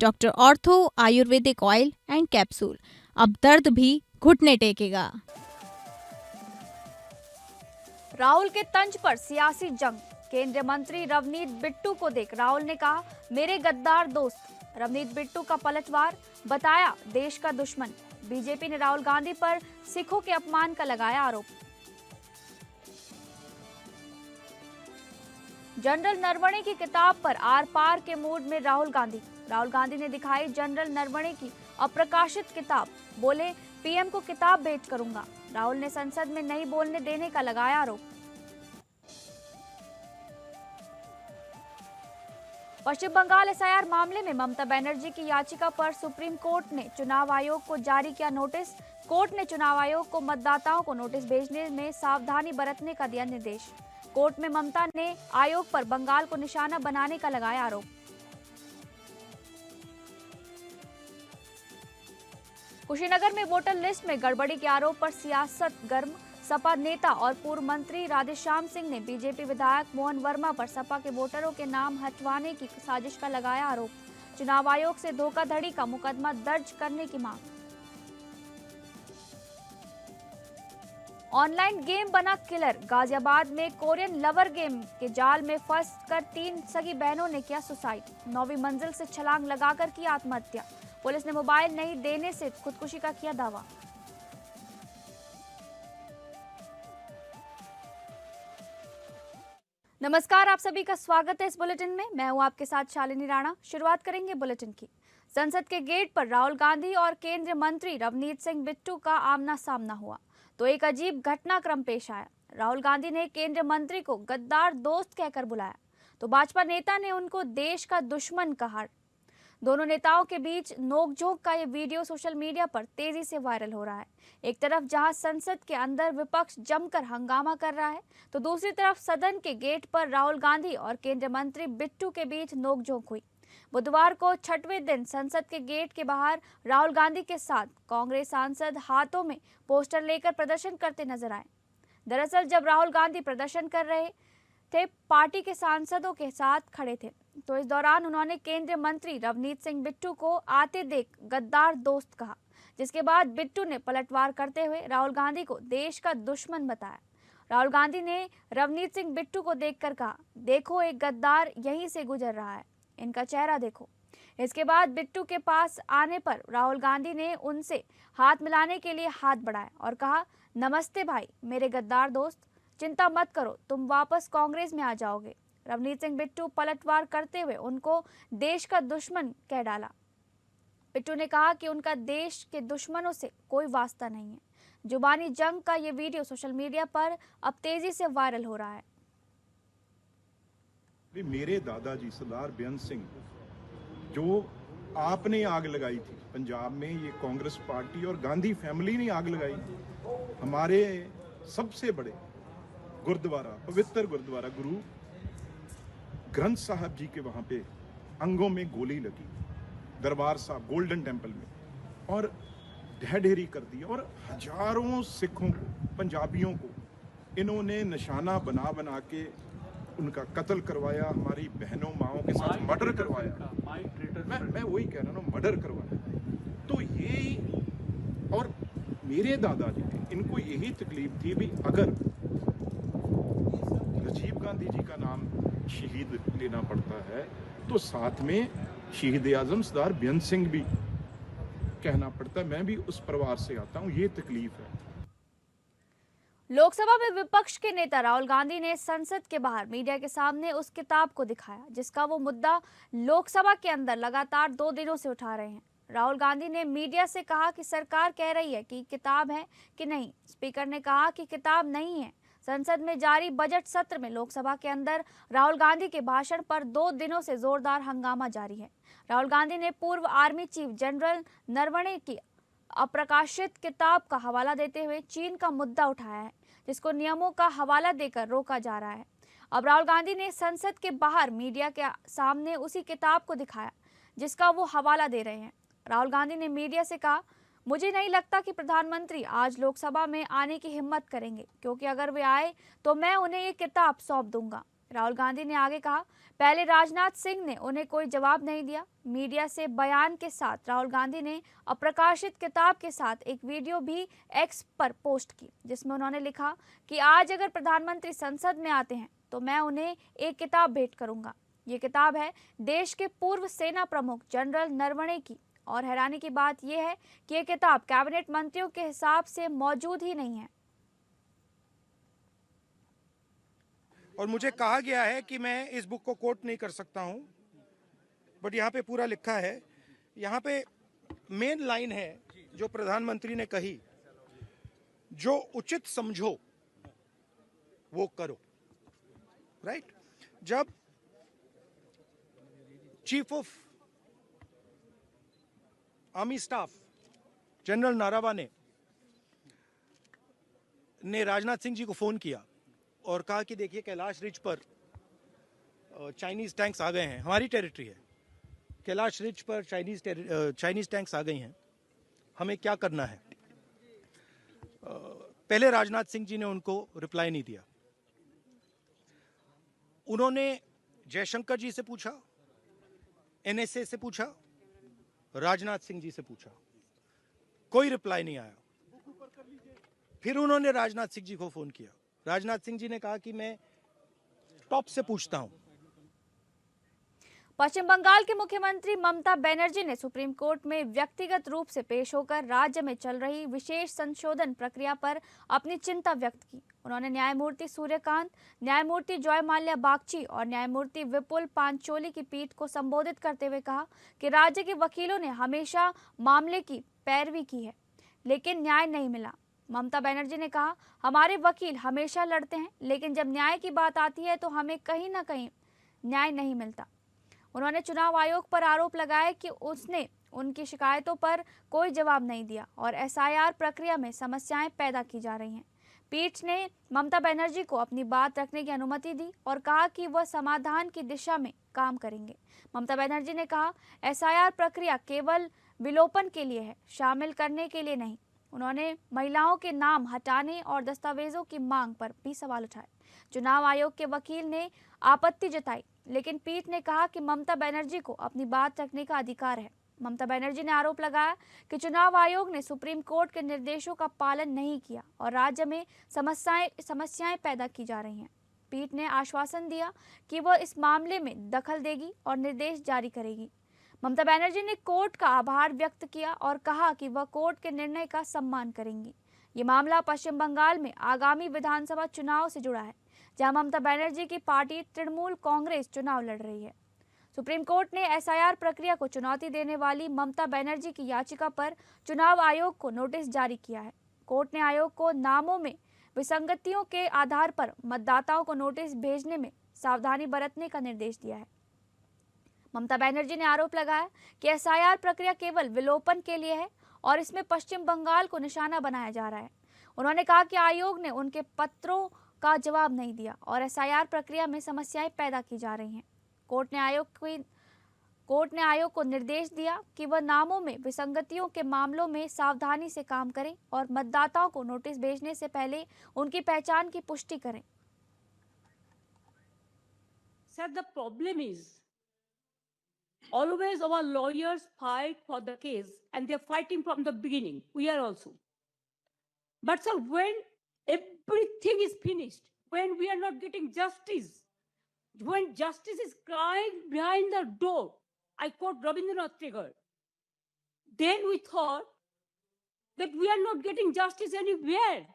Doctor ortho Ayurvedic oil and capsule, अब दर्द भी घुटने टेकेगा। राहुल के तंज पर सियासी जंग, केंद्रीय मंत्री रवनीत बिट्टू को देख राहुल ने कहा मेरे गद्दार दोस्त। रवनीत बिट्टू का पलटवार, बताया देश का दुश्मन। बीजेपी ने राहुल गांधी पर सिखों के अपमान का लगाया आरोप। जनरल नरवणे की किताब पर आर पार के मूड में राहुल गांधी। राहुल गांधी ने दिखाई जनरल नरवणे की अप्रकाशित किताब, बोले पीएम को किताब भेंट करूंगा। राहुल ने संसद में नहीं बोलने देने का लगाया आरोप। पश्चिम बंगाल एसआईआर मामले में ममता बनर्जी की याचिका पर सुप्रीम कोर्ट ने चुनाव आयोग को जारी किया नोटिस। कोर्ट ने चुनाव आयोग को मतदाताओं को नोटिस भेजने में सावधानी बरतने का दिया निर्देश। कोर्ट में ममता ने आयोग पर बंगाल को निशाना बनाने का लगाया आरोप। कुशीनगर में वोटर लिस्ट में गड़बड़ी के आरोप पर सियासत गर्म। सपा नेता और पूर्व मंत्री राधेश्याम सिंह ने बीजेपी विधायक मोहन वर्मा पर सपा के वोटरों के नाम हटवाने की साजिश का लगाया आरोप। चुनाव आयोग से धोखाधड़ी का मुकदमा दर्ज करने की मांग। ऑनलाइन गेम बना किलर, गाजियाबाद में कोरियन लवर गेम के जाल में फंसकर 3 सगी बहनों ने किया सुसाइड। 9वीं मंजिल से छलांग लगाकर की आत्महत्या। पुलिस ने मोबाइल नहीं देने से खुदकुशी का किया दावा। नमस्कार, आप सभी का स्वागत है इस बुलेटिन में। मैं हूं आपके साथ शालिनी राणा। शुरुआत करेंगे बुलेटिन की। संसद के गेट पर राहुल गांधी और केंद्रीय मंत्री रवनीत सिंह बिट्टू का आमना सामना हुआ तो एक अजीब घटनाक्रम पेश आया। राहुल गांधी ने केंद्रीय मंत्री को गद्दार दोस्त कहकर बुलाया तो भाजपा नेता ने उनको देश का दुश्मन कहा। दोनों नेताओं के बीच नोकझोंक का ये वीडियो सोशल मीडिया पर तेजी से वायरल हो रहा है। एक तरफ जहां संसद के अंदर विपक्ष जमकर हंगामा कर रहा है तो दूसरी तरफ सदन के गेट पर राहुल गांधी और केंद्रीय मंत्री बिट्टू के बीच नोकझोंक हुई। बुधवार को 6वें दिन संसद के गेट के बाहर राहुल गांधी के साथ कांग्रेस सांसद हाथों में पोस्टर लेकर प्रदर्शन करते नजर आए। दरअसल जब राहुल गांधी प्रदर्शन कर रहे थे, पार्टी के सांसदों के साथ खड़े थे तो इस दौरान उन्होंने केंद्रीय मंत्री रवनीत सिंह बिट्टू को आते देख गद्दार दोस्त कहा, जिसके बाद बिट्टू ने पलटवार करते हुए राहुल गांधी को देश का दुश्मन बताया। राहुल गांधी ने रवनीत सिंह बिट्टू को देखकर कहा, देखो एक गद्दार यहीं से गुजर रहा है, इनका चेहरा देखो। इसके बाद बिट्टू के पास आने पर राहुल गांधी ने उनसे हाथ मिलाने के लिए हाथ बढ़ाया और कहा, नमस्ते भाई मेरे गद्दार दोस्त, चिंता मत करो, तुम वापस कांग्रेस में आ जाओगे। रवनीत सिंह बिट्टू पलटवार करते हुए उनको देश का दुश्मन कह डाला। बिट्टू ने कहा कि उनका देश के दुश्मनों से कोई वास्ता नहीं है। जुबानी जंग का ये वीडियो सोशल मीडिया पर अब तेजी से वायरल हो रहा है। मेरे दादाजी सरदार बेअंत सिंह, जो आपने आग लगाई थी पंजाब में, ये कांग्रेस पार्टी और गांधी फैमिली ने आग लगाई। हमारे सबसे बड़े गुरुद्वारा, पवित्र गुरुद्वारा गुरु ग्रंथ साहब जी के वहां पे अंगों में गोली लगी, दरबार साहब गोल्डन टेम्पल में, और ढह ढेरी कर दी। और हजारों सिखों को, पंजाबियों को इन्होंने निशाना बना बना के उनका कत्ल करवाया, हमारी बहनों माओं के साथ मर्डर करवाया। मैं वही कह रहा हूँ, मर्डर करवाया। तो ये, और मेरे दादाजी ने, इनको यही तकलीफ थी भी अगर राजीव गांधी जी का नाम शहीद लेना पड़ता है तो साथ में शहीद आजम सरदार बेअंत सिंह भी कहना पड़ता है। मैं भी उस परिवार से आता हूं, ये तकलीफ है। लोकसभा में विपक्ष के नेता राहुल गांधी ने संसद के बाहर मीडिया के सामने उस किताब को दिखाया जिसका वो मुद्दा लोकसभा के अंदर लगातार 2 दिनों से उठा रहे हैं। राहुल गांधी ने मीडिया से कहा कि सरकार कह रही है कि किताब है कि नहीं। स्पीकर ने कहा कि किताब नहीं है। संसद में जारी बजट सत्र में लोकसभा के अंदर राहुल गांधी के भाषण पर 2 दिनों से जोरदार हंगामा जारी है। राहुल गांधी ने पूर्व आर्मी चीफ जनरल नरवणे की अप्रकाशित किताब का हवाला देते हुए चीन का मुद्दा उठाया है, जिसको नियमों का हवाला देकर रोका जा रहा है। अब राहुल गांधी ने संसद के बाहर मीडिया के सामने उसी किताब को दिखाया जिसका वो हवाला दे रहे हैं। राहुल गांधी ने मीडिया से कहा, मुझे नहीं लगता कि प्रधानमंत्री आज लोकसभा में आने की हिम्मत करेंगे, क्योंकि अगर वे आए तो मैं उन्हें ये किताब सौंप दूंगा। राहुल गांधी ने आगे कहा, पहले राजनाथ सिंह ने उन्हें कोई जवाब नहीं दिया। मीडिया से बयान के साथ राहुल गांधी ने अप्रकाशित किताब के साथ एक वीडियो भी एक्स पर पोस्ट की, जिसमें उन्होंने लिखा कि आज अगर प्रधानमंत्री संसद में आते हैं तो मैं उन्हें एक किताब भेंट करूंगा। ये किताब है देश के पूर्व सेना प्रमुख जनरल नरवणे की, और हैरानी की बात यह है कि ये किताब कैबिनेट मंत्रियों के हिसाब से मौजूद ही नहीं है। और मुझे कहा गया है कि मैं इस बुक को कोट नहीं कर सकता हूं, बट यहाँ पे पूरा लिखा है। यहाँ पे मेन लाइन है जो प्रधानमंत्री ने कही, जो उचित समझो वो करो। राइट? जब chief of army staff general Naravane ने राजनाथ सिंह जी को फोन किया और कहा कि देखिए कैलाश रिज पर चाइनीज टैंक्स आ गए हैं, हमारी टेरिटरी है, कैलाश रिज पर चाइनीज टैंक्स आ गई हैं, हमें क्या करना है। पहले राजनाथ सिंह जी ने उनको रिप्लाई नहीं दिया। उन्होंने जयशंकर जी से पूछा, एनएसए से पूछा, राजनाथ सिंह जी से पूछा, कोई रिप्लाई नहीं आया। फिर उन्होंने राजनाथ सिंह जी को फोन किया। राजनाथ सिंह जी ने कहा कि मैं टॉप से पूछता हूं। पश्चिम बंगाल के मुख्यमंत्री ममता बनर्जी ने सुप्रीम कोर्ट में व्यक्तिगत रूप से पेश होकर राज्य में चल रही विशेष संशोधन प्रक्रिया पर अपनी चिंता व्यक्त की। उन्होंने न्यायमूर्ति सूर्यकांत, न्यायमूर्ति जॉय माल्या बागची और न्यायमूर्ति विपुल पांचोली की पीठ को संबोधित करते हुए कहा कि राज्य के वकीलों ने हमेशा मामले की पैरवी की है, लेकिन न्याय नहीं मिला। ममता बनर्जी ने कहा, हमारे वकील हमेशा लड़ते हैं, लेकिन जब न्याय की बात आती है तो हमें कहीं ना कहीं न्याय नहीं मिलता। उन्होंने चुनाव आयोग पर आरोप लगाया कि उसने उनकी शिकायतों पर कोई जवाब नहीं दिया और एसआईआर प्रक्रिया में समस्याएं पैदा की जा रही हैं। पीठ ने ममता बनर्जी को अपनी बात रखने की अनुमति दी और कहा कि वह समाधान की दिशा में काम करेंगे। ममता बनर्जी ने कहा, एसआईआर प्रक्रिया केवल विलोपन के लिए है, शामिल करने के लिए नहीं। उन्होंने महिलाओं के नाम हटाने और दस्तावेजों की मांग पर भी सवाल उठाए। चुनाव आयोग के वकील ने आपत्ति जताई, लेकिन पीठ ने कहा कि ममता बनर्जी को अपनी बात रखने का अधिकार है। ममता बनर्जी ने आरोप लगाया कि चुनाव आयोग ने सुप्रीम कोर्ट के निर्देशों का पालन नहीं किया और राज्य में समस्याएं पैदा की जा रही हैं। पीठ ने आश्वासन दिया कि वह इस मामले में दखल देगी और निर्देश जारी करेगी। ममता बनर्जी ने कोर्ट का आभार व्यक्त किया और कहा कि वह कोर्ट के निर्णय का सम्मान करेंगी। ये मामला पश्चिम बंगाल में आगामी विधानसभा चुनाव से जुड़ा है, जहां ममता बनर्जी की पार्टी तृणमूल कांग्रेस चुनाव लड़ रही है। सुप्रीम कोर्ट ने एसआईआर प्रक्रिया को चुनौती देने वाली ममता बनर्जी की याचिका पर चुनाव आयोग को नोटिस जारी किया है। कोर्ट ने आयोग को नामों में विसंगतियों के आधार पर मतदाताओं को नोटिस भेजने में सावधानी बरतने का निर्देश दिया है। ममता बनर्जी ने आरोप लगाया कि एसआईआर प्रक्रिया केवल विलोपन के लिए है और इसमें पश्चिम बंगाल को निशाना बनाया जा रहा है। उन्होंने कहा कि आयोग ने उनके पत्रों का जवाब नहीं दिया और एसआईआर प्रक्रिया में समस्याएं पैदा की जा रही हैं। कोर्ट ने आयोग को निर्देश दिया कि वह नामों में विसंगतियों के मामलों में सावधानी से काम करें और मतदाताओं को नोटिस भेजने से पहले उनकी पहचान की पुष्टि करें। Sir, the problem is always our lawyers fight for the case and they're fighting from the beginning. We are also. But sir, when everything is finished, when we are not getting justice, when justice is crying behind the door, I quote Rabindranath Tagore, then we thought that we are not getting justice anywhere.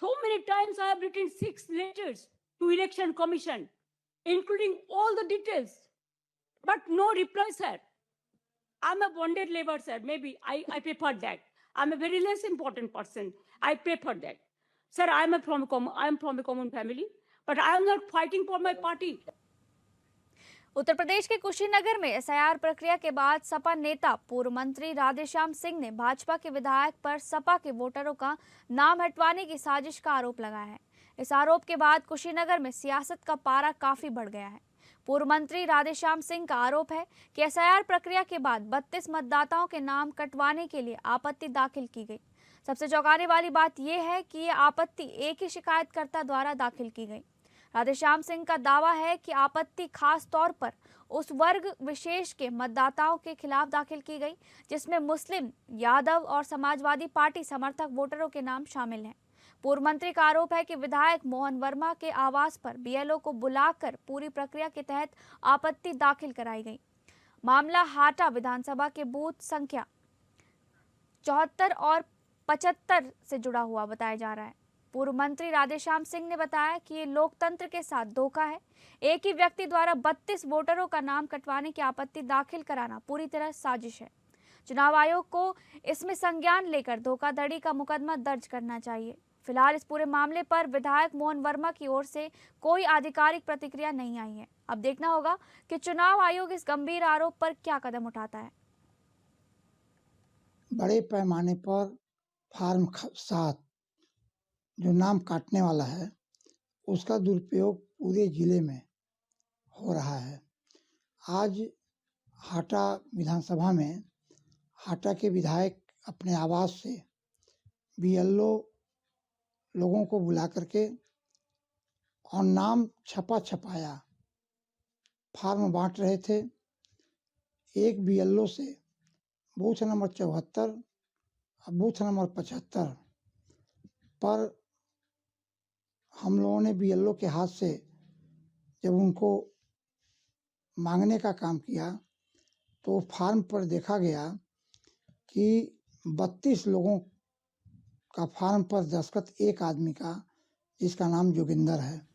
So many times I have written 6 letters to Election Commission, including all the details, but no reply, sir. I'm a bonded labor, sir. Maybe I prefer that. I'm a very less important person. I prefer that. Sir, I'm from a common family, but I am not fighting for my party. Uttar Pradesh के कुशीनगर में SIR प्रक्रिया के बाद सपा नेता पूर्व मंत्री राधेश्याम सिंह ने भाजपा के विधायक पर सपा के वोटरों का नाम हटवाने की साजिश का आरोप लगाया है। इस आरोप के बाद कुशीनगर में सियासत का पारा काफी बढ़ गया है। पूर्व मंत्री राधेश्याम सिंह का आरोप है कि एसआईआर प्रक्रिया के बाद 32 मतदाताओं के नाम कटवाने के लिए आपत्ति दाखिल की गई। सबसे चौंकाने वाली बात यह है कि ये आपत्ति एक ही शिकायतकर्ता द्वारा दाखिल की गई। राधेश्याम सिंह का दावा है कि आपत्ति खास तौर पर उस वर्ग विशेष के मतदाताओं के खिलाफ दाखिल की गई जिसमें मुस्लिम, यादव और समाजवादी पार्टी समर्थक वोटरों के नाम शामिल हैं। पूर्व मंत्री का आरोप है कि विधायक मोहन वर्मा के आवास पर बीएलओ को बुलाकर पूरी प्रक्रिया के तहत आपत्ति दाखिल कराई गई। मामला हाटा विधानसभा के बूथ संख्या 74 और 75 से जुड़ा हुआ बताया जा रहा है। पूर्व मंत्री राधेश्याम सिंह ने बताया कि ये लोकतंत्र के साथ धोखा है। एक ही व्यक्ति द्वारा 32 वोटरों का नाम कटवाने की आपत्ति दाखिल कराना पूरी तरह साजिश है। चुनाव आयोग को इसमें संज्ञान लेकर धोखाधड़ी का मुकदमा दर्ज करना चाहिए। फिलहाल इस पूरे मामले पर विधायक मोहन वर्मा की ओर से कोई आधिकारिक प्रतिक्रिया नहीं आई है। अब देखना होगा कि चुनाव आयोग इस गंभीर आरोप पर क्या कदम उठाता है। बड़े पैमाने पर फार्म 7 जो नाम काटने वाला है उसका दुरुपयोग पूरे जिले में हो रहा है। आज हाटा विधानसभा में हाटा के विधायक अपने आवास से बीएलओ लोगों को बुला करके और नाम छपाया फार्म बांट रहे थे। एक बीएलओ से बूथ नंबर 74 और बूथ नंबर 75 पर हम लोगों ने बीएलओ के हाथ से जब उनको मांगने का काम किया तो फार्म पर देखा गया कि 32 लोगों का फार्म पर दस्तखत एक आदमी का, जिसका नाम जोगिंदर है।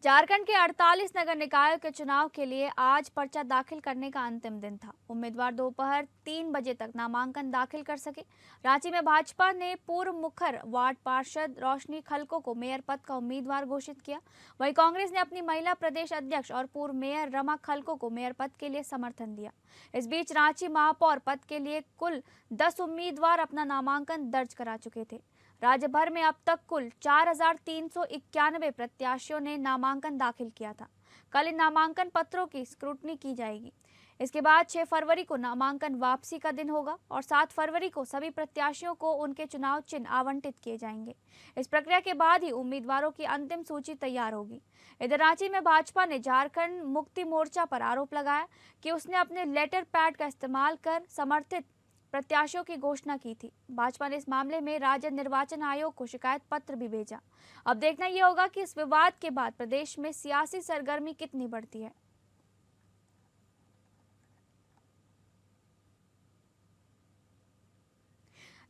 झारखंड के 48 नगर निकायों के चुनाव के लिए आज पर्चा दाखिल करने का अंतिम दिन था। उम्मीदवार दोपहर 3 बजे तक नामांकन दाखिल कर सके। रांची में भाजपा ने पूर्व मुखर वार्ड पार्षद रोशनी खलको को मेयर पद का उम्मीदवार घोषित किया। वहीं कांग्रेस ने अपनी महिला प्रदेश अध्यक्ष और पूर्व मेयर रमा खलको को मेयर पद के लिए समर्थन दिया। इस बीच रांची महापौर पद के लिए कुल 10 उम्मीदवार अपना नामांकन दर्ज करा चुके थे। राज्य भर में अब तक कुल 4,391 प्रत्याशियों ने नामांकन दाखिल किया था। कल इन नामांकन पत्रों की स्क्रूटनी की जाएगी। इसके बाद 6 फरवरी को नामांकन वापसी का दिन होगा और 7 फरवरी को सभी प्रत्याशियों को उनके चुनाव चिन्ह आवंटित किए जाएंगे। इस प्रक्रिया के बाद ही उम्मीदवारों की अंतिम सूची तैयार होगी। इधर रांची में भाजपा ने झारखंड मुक्ति मोर्चा पर आरोप लगाया कि उसने अपने लेटर पैड का इस्तेमाल कर समर्थित प्रत्याशियों की घोषणा की थी। भाजपा ने इस मामले में राज्य निर्वाचन आयोग को शिकायत पत्र भी भेजा। अब देखना यह होगा कि इस विवाद के बाद प्रदेश में सियासी सरगर्मी कितनी बढ़ती है।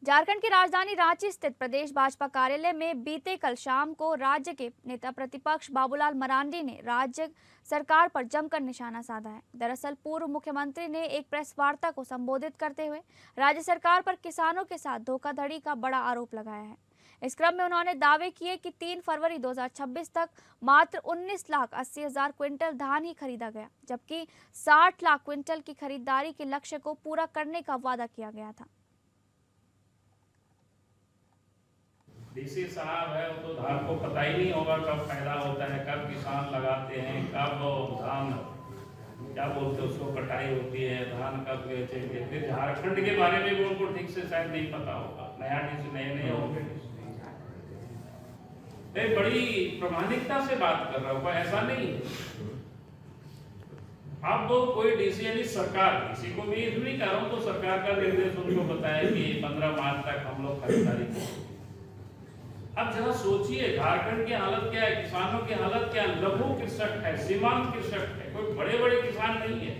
झारखंड की राजधानी रांची स्थित प्रदेश भाजपा कार्यालय में बीते कल शाम को राज्य के नेता प्रतिपक्ष बाबूलाल मरांडी ने राज्य सरकार पर जमकर निशाना साधा है। दरअसल पूर्व मुख्यमंत्री ने एक प्रेस वार्ता को संबोधित करते हुए राज्य सरकार पर किसानों के साथ धोखाधड़ी का बड़ा आरोप लगाया है। इस क्रम में उन्होंने दावे किए कि 3 फरवरी 2026 तक मात्र 19,80,000 क्विंटल धान ही खरीदा गया, जबकि 60 लाख क्विंटल की खरीदारी के लक्ष्य को पूरा करने का वादा किया गया था। डीसी साहब है वो तो धान को पता ही नहीं होगा कब पैदा होता है, कब किसान लगाते हैं, कब धान क्या बोलते हैं उसको कटाई होती है, धान कब बेचेंगे। फिर झारखंड के बारे में भी उनको ठीक से शायद नहीं पता होगा। नया डीसी नए होंगे। मैं बड़ी प्रामाणिकता से बात कर रहा हूँ, ऐसा नहीं है। अब कोई डीसी यानी सरकार, डीसी को भी नहीं कह रहा हूँ, तो सरकार का निर्देश उनको बताया कि 15 मार्च तक हम लोग खरीदारी करेंगे। अब जरा सोचिए झारखंड की हालत क्या है, किसानों की हालत क्या है। लघु कृषक है, सीमांत कृषक है, कोई बड़े बड़े किसान नहीं है।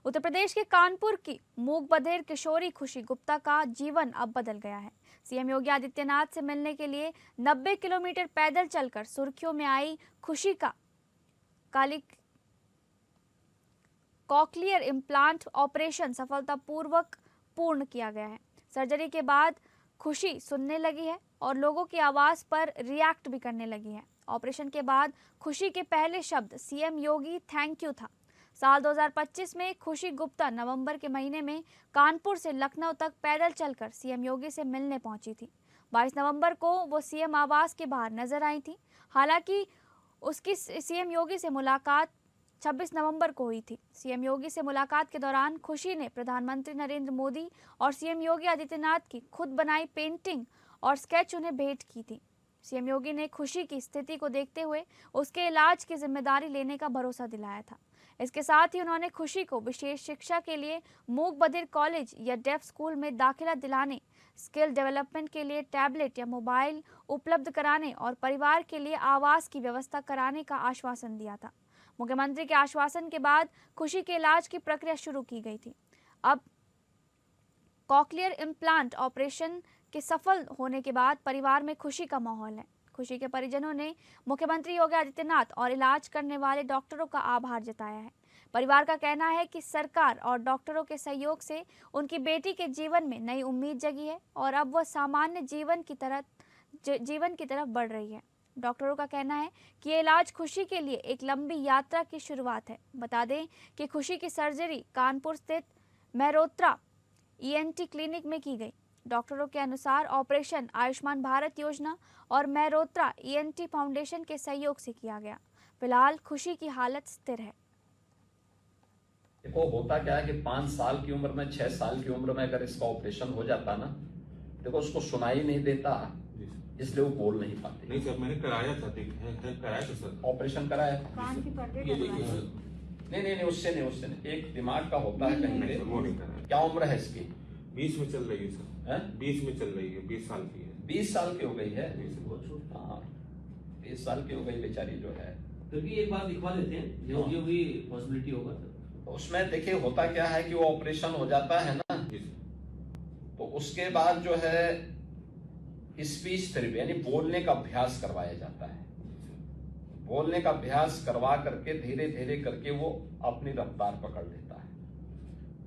उत्तर प्रदेश के कानपुर की मूक बधिर किशोरी खुशी गुप्ता का जीवन अब बदल गया है। सीएम योगी आदित्यनाथ से मिलने के लिए 90 किलोमीटर पैदल चलकर सुर्खियों में आई खुशी का कॉकलियर इम्प्लांट ऑपरेशन सफलतापूर्वक पूर्ण किया गया है। सर्जरी के बाद खुशी सुनने लगी है और लोगों की आवाज पर रिएक्ट भी करने लगी है। ऑपरेशन के बाद खुशी के पहले शब्द सीएम योगी थैंक यू था। साल 2025 में खुशी गुप्ता नवंबर के महीने में कानपुर से लखनऊ तक पैदल चलकर सीएम योगी से मिलने पहुंची थी। 22 नवंबर को वो सीएम आवास के बाहर नजर आई थी। हालांकि उसकी सीएम योगी से मुलाकात 26 नवंबर को हुई थी। सीएम योगी से मुलाकात के दौरान खुशी ने प्रधानमंत्री नरेंद्र मोदी और सीएम योगी आदित्यनाथ की खुद बनाई पेंटिंग और स्केच उन्हें भेंट की थी। सीएम योगी ने खुशी की स्थिति को देखते हुए उसके इलाज की जिम्मेदारी लेने का भरोसा दिलाया था। इसके साथ ही उन्होंने खुशी को विशेष शिक्षा के लिए मूक बधिर कॉलेज या डेफ स्कूल में दाखिला दिलाने, स्किल डेवलपमेंट के लिए टैबलेट या मोबाइल उपलब्ध कराने और परिवार के लिए आवास की व्यवस्था कराने का आश्वासन दिया था। मुख्यमंत्री के आश्वासन के बाद खुशी के इलाज की प्रक्रिया शुरू की गई थी। अब कॉकलियर इम्प्लांट ऑपरेशन के सफल होने के बाद परिवार में खुशी का माहौल है। खुशी के परिजनों ने मुख्यमंत्री योगी आदित्यनाथ और इलाज करने वाले डॉक्टरों का आभार जताया है। परिवार का कहना है कि सरकार और डॉक्टरों के सहयोग से उनकी बेटी के जीवन में नई उम्मीद जगी है और अब वह सामान्य जीवन की तरफ बढ़ रही है। डॉक्टरों का कहना है कि ये इलाज खुशी के लिए एक लंबी यात्रा की शुरुआत है। बता दें कि खुशी की सर्जरी कानपुर स्थित मेहरोत्रा ENT क्लिनिक में की गई। डॉक्टरों के अनुसार ऑपरेशन आयुष्मान भारत योजना और मेहरोत्रा ENT फाउंडेशन के सहयोग से किया गया। फिलहाल खुशी की हालत स्थिर है। देखो होता क्या है कि 5 साल की उम्र में 6 साल की उम्र में अगर इसका ऑपरेशन हो जाता ना, देखो उसको सुनाई नहीं देता, इसलिए वो बोल नहीं पाते। नहीं सर, मैंने कराया था, कराया था सर, ऑपरेशन कराया। ये देखिए सर, नहीं, उससे नहीं, एक दिमाग का होता है कहीं पे। वो नहीं कराया। क्या उम्र है इसकी? 20 में चल रही है सर, 20 में चल रही है, 20 साल की है। 20 साल की हो गई है। हाँ, 20 साल की हो गई बेचारी जो है। फिर भी एक बार दिखवा देते हैं, जो भी पॉसिबिलिटी होगा सर। उसमें देखिए होता क्या है कि वो ऑपरेशन हो जाता है ना, तो उसके बाद जो है स्पीच थेरेपी यानी बोलने का अभ्यास करवाया जाता है। बोलने का अभ्यास करवा करके धीरे धीरे करके वो अपनी रफ्तार पकड़ लेता है,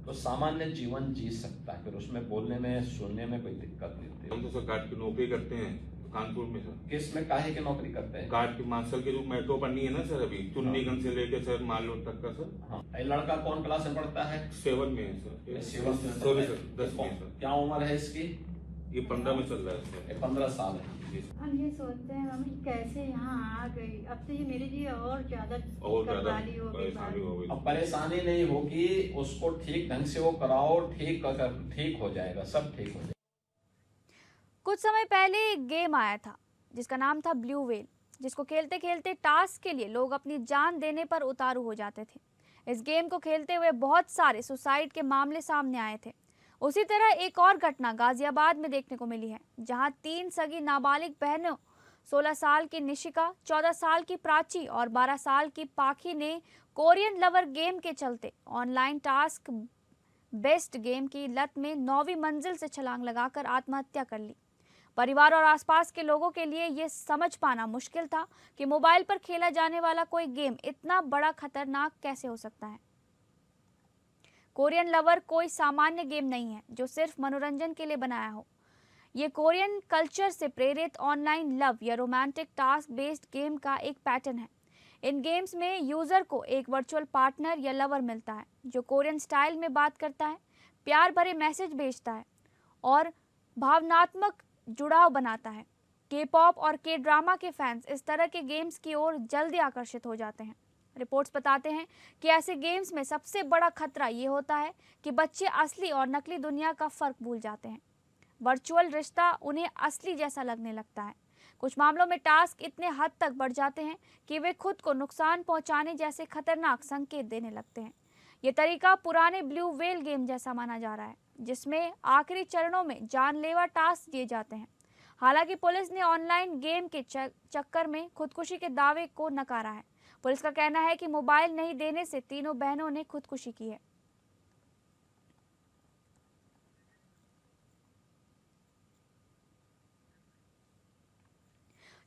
तो सामान्य जीवन जी सकता है। फिर उसमें बोलने में सुनने में कोई दिक्कत नहीं होती। हम तो सर गार्ड की नौकरी करते हैं कानपुर में सर। किस में काहे की नौकरी करते हैं? गार्ड की मार्शल की जो मेट्रो बननी है ना सर, अभी चुन्नीगंज से लेके सर मालरोड तक का सर। हाँ, लड़का कौन क्लास में पढ़ता है? 7 में है सर। 7 में सॉरी सर, 10 में सर। क्या उम्र है इसकी? ये 15 में चल रहा है सर। 15 साल है। हम ये सोचते हैं मम्मी कैसे यहाँ आ गई, अब तो ये मेरे लिए और ज्यादा परेशानी हो गई। अब परेशानी नहीं होगी, उसको ठीक ढंग से वो कराओ, ठीक हो जाएगा, सब ठीक हो जाएगा। कुछ समय पहले एक गेम आया था जिसका नाम था ब्लू व्हेल, जिसको खेलते खेलते टास्क के लिए लोग अपनी जान देने पर उतारू हो जाते थे। इस गेम को खेलते हुए बहुत सारे सुसाइड के मामले सामने आए थे। उसी तरह एक और घटना गाजियाबाद में देखने को मिली है, जहां 3 सगी नाबालिग बहनों 16 साल की निशिका, 14 साल की प्राची और 12 साल की पाखी ने कोरियन लवर गेम के चलते ऑनलाइन टास्क बेस्ड गेम की लत में 9वीं मंजिल से छलांग लगाकर आत्महत्या कर ली। परिवार और आसपास के लोगों के लिए ये समझ पाना मुश्किल था कि मोबाइल पर खेला जाने वाला कोई गेम इतना बड़ा खतरनाक कैसे हो सकता है। कोरियन लवर कोई सामान्य गेम नहीं है जो सिर्फ मनोरंजन के लिए बनाया हो। ये कोरियन कल्चर से प्रेरित ऑनलाइन लव या रोमांटिक टास्क बेस्ड गेम का एक पैटर्न है। इन गेम्स में यूजर को एक वर्चुअल पार्टनर या लवर मिलता है जो कोरियन स्टाइल में बात करता है, प्यार भरे मैसेज भेजता है और भावनात्मक जुड़ाव बनाता है। के-पॉप और के-ड्रामा के फैंस इस तरह के गेम्स की ओर जल्दी आकर्षित हो जाते हैं। रिपोर्ट्स बताते हैं कि ऐसे गेम्स में सबसे बड़ा खतरा ये होता है कि बच्चे असली और नकली दुनिया का फर्क भूल जाते हैं। वर्चुअल रिश्ता उन्हें असली जैसा लगने लगता है। कुछ मामलों में टास्क इतने हद तक बढ़ जाते हैं कि वे खुद को नुकसान पहुंचाने जैसे खतरनाक संकेत देने लगते हैं। ये तरीका पुराने ब्लू व्हेल गेम जैसा माना जा रहा है, जिसमें आखिरी चरणों में जानलेवा टास्क दिए जाते हैं। हालांकि पुलिस ने ऑनलाइन गेम के चक्कर में खुदकुशी के दावे को नकारा है। पुलिस का कहना है कि मोबाइल नहीं देने से तीनों बहनों ने खुदकुशी की है।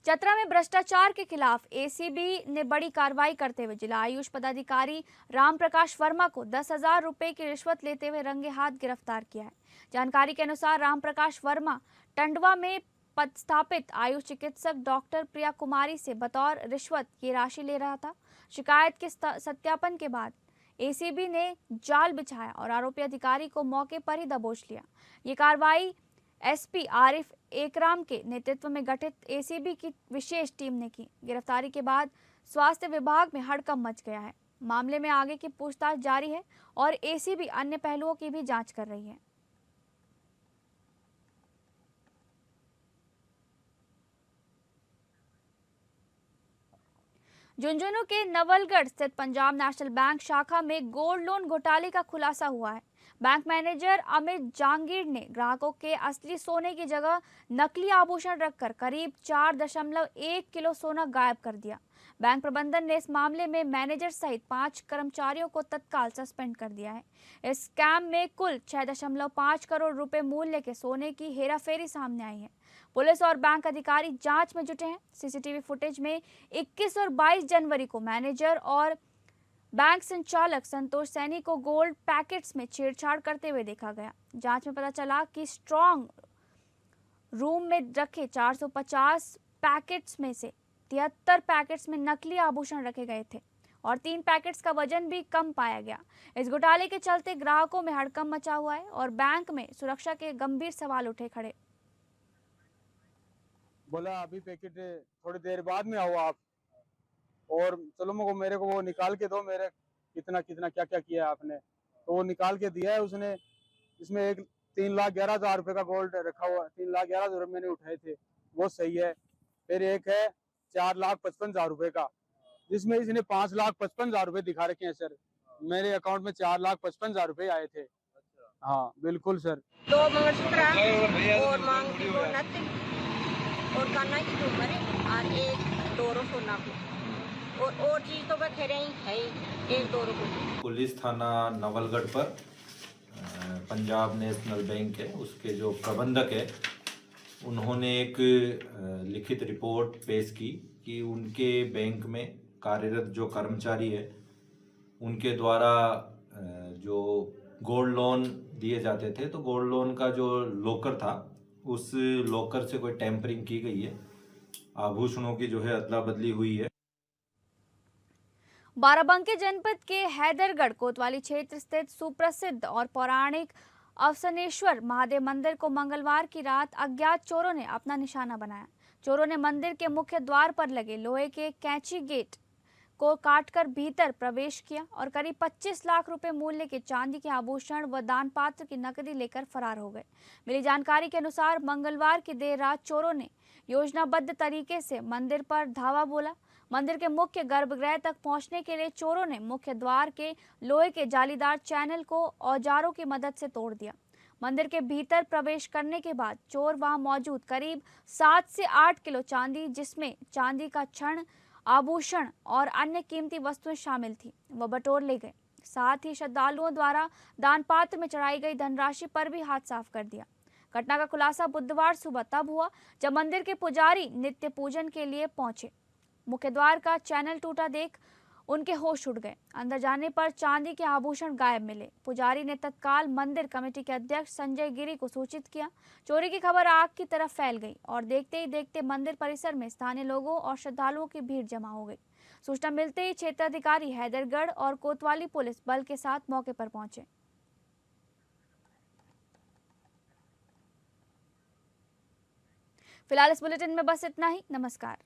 चतरा में भ्रष्टाचार के खिलाफ एसीबी ने बड़ी कार्रवाई करते हुए जिला आयुष पदाधिकारी राम प्रकाश वर्मा को 10,000 रुपए की रिश्वत लेते हुए रंगे हाथ गिरफ्तार किया है। जानकारी के अनुसार राम प्रकाश वर्मा टंडवा में पदस्थापित आयुष चिकित्सक डॉक्टर प्रिया कुमारी से बतौर रिश्वत ये राशि ले रहा था। शिकायत के सत्यापन के बाद एसीबी ने जाल बिछाया और आरोपी अधिकारी को मौके पर ही दबोच लिया। ये कार्रवाई एसपी आरिफ एकराम के नेतृत्व में गठित एसीबी की विशेष टीम ने की। गिरफ्तारी के बाद स्वास्थ्य विभाग में हड़कंप मच गया है। मामले में आगे की पूछताछ जारी है और एसीबी अन्य पहलुओं की भी जांच कर रही है। झुंझुनू के नवलगढ़ स्थित पंजाब नेशनल बैंक शाखा में गोल्ड लोन घोटाले का खुलासा हुआ है। बैंक मैनेजर अमित जहांगीर ने ग्राहकों के असली सोने की जगह नकली आभूषण रखकर करीब 4.1 किलो सोना गायब कर दिया। बैंक प्रबंधन ने इस मामले में मैनेजर सहित 5 कर्मचारियों को तत्काल सस्पेंड कर दिया है। इस स्कैम में कुल 6.5 करोड़ रुपए मूल्य के सोने की हेराफेरी सामने आई है। पुलिस और बैंक अधिकारी जांच में जुटे हैं। सीसीटीवी फुटेज में 21 और 22 जनवरी को मैनेजर और बैंक संचालक संतोष सैनी को गोल्ड पैकेट्स में छेड़छाड़ करते हुए देखा गया। जांच में पता चला कि स्ट्रॉन्ग रूम में रखे 450 पैकेट्स में से 73 पैकेट्स में नकली आभूषण रखे गए थे और 3 पैकेट्स का वजन भी कम पाया गया। इस घोटाले के चलते ग्राहकों में हड़कंप मचा हुआ है और बैंक में सुरक्षा के गंभीर सवाल उठे खड़े। बोला अभी पैकेट थोड़ी देर बाद में आओ आप, और चलो मेरे को वो निकाल के दो, मेरे कितना कितना क्या क्या किया है आपने, तो वो निकाल के दिया है उसने। इसमें एक 3,11,000 रुपए का गोल्ड रखा हुआ, 3,11,000 रुपए मैंने उठाए थे, वो सही है। फिर एक है 4,55,000 रुपए का, जिसमें इसने 5,55,000 रुपए दिखा रखे हैं सर। मेरे अकाउंट में 4,55,000 रुपए आए थे। हाँ बिल्कुल सर। 2 मंगलसूत्र और मांग की वो नथ और काना की झूमर और एक डोरो सोना को और चीज तो बखेरे ही है, एक डोरो को। पुलिस थाना नवलगढ़ पर पंजाब नेशनल बैंक है, उसके जो प्रबंधक है उन्होंने एक लिखित रिपोर्ट पेश की कि उनके बैंक में कार्यरत जो कर्मचारी है उनके द्वारा जो गोल्ड लोन दिए जाते थे, तो गोल्ड लोन का जो लॉकर था उस लॉकर से कोई टेम्परिंग की गई है, आभूषणों की जो है अदला बदली हुई है। बाराबंकी जनपद के हैदरगढ़ कोतवाली क्षेत्र स्थित सुप्रसिद्ध और पौराणिक अवसनेश्वर महादेव मंदिर को मंगलवार की रात अज्ञात चोरों ने अपना निशाना बनाया। चोरों ने मंदिर के मुख्य द्वार पर लगे लोहे के कैंची गेट को काटकर भीतर प्रवेश किया और करीब 25 लाख रुपए मूल्य के चांदी के आभूषण व दान पात्र की नकदी लेकर फरार हो गए। मिली जानकारी के अनुसार मंगलवार की देर रात चोरों ने योजनाबद्ध तरीके से मंदिर पर धावा बोला। मंदिर के मुख्य गर्भगृह तक पहुंचने के लिए चोरों ने मुख्य द्वार के लोहे के जालीदार चैनल को औजारों की मदद से तोड़ दिया। मंदिर के भीतर प्रवेश करने के बाद चोर वहां मौजूद करीब 7 से 8 किलो चांदी, जिसमें चांदी का छड़, आभूषण और अन्य कीमती वस्तुएं शामिल थी, वह बटोर ले गए। साथ ही श्रद्धालुओं द्वारा दान पात्र में चढ़ाई गई धनराशि पर भी हाथ साफ कर दिया। घटना का खुलासा बुधवार सुबह तब हुआ जब मंदिर के पुजारी नित्य पूजन के लिए पहुंचे। मुख्य द्वार का चैनल टूटा देख उनके होश उड़ गए। अंदर जाने पर चांदी के आभूषण गायब मिले। पुजारी ने तत्काल मंदिर कमेटी के अध्यक्ष संजय गिरी को सूचित किया। चोरी की खबर आग की तरफ फैल गई और देखते ही देखते मंदिर परिसर में स्थानीय लोगों और श्रद्धालुओं की भीड़ जमा हो गई। सूचना मिलते ही क्षेत्राधिकारी हैदरगढ़ और कोतवाली पुलिस बल के साथ मौके पर पहुंचे। फिलहाल इस बुलेटिन में बस इतना ही। नमस्कार।